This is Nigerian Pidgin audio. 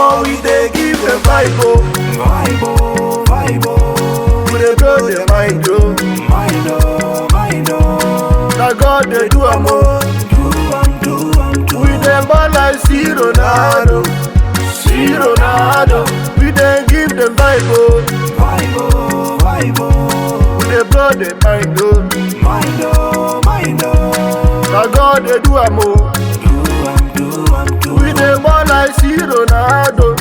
Omo, we dey give them vibe, oh. Vibe, oh, vibe, oh. We dey blow the mind, oh. Mind, oh, mind, oh. Na God dey do am, oh. We dey ball like see Ronaldo, see Ronaldo. We dey give them vibe, oh. Vibe, oh, vibe, oh. We dey blow the mind, oh. Mind, oh, mind, oh. Na God dey do am, oh. Do am, We dey ball like see Ronaldo,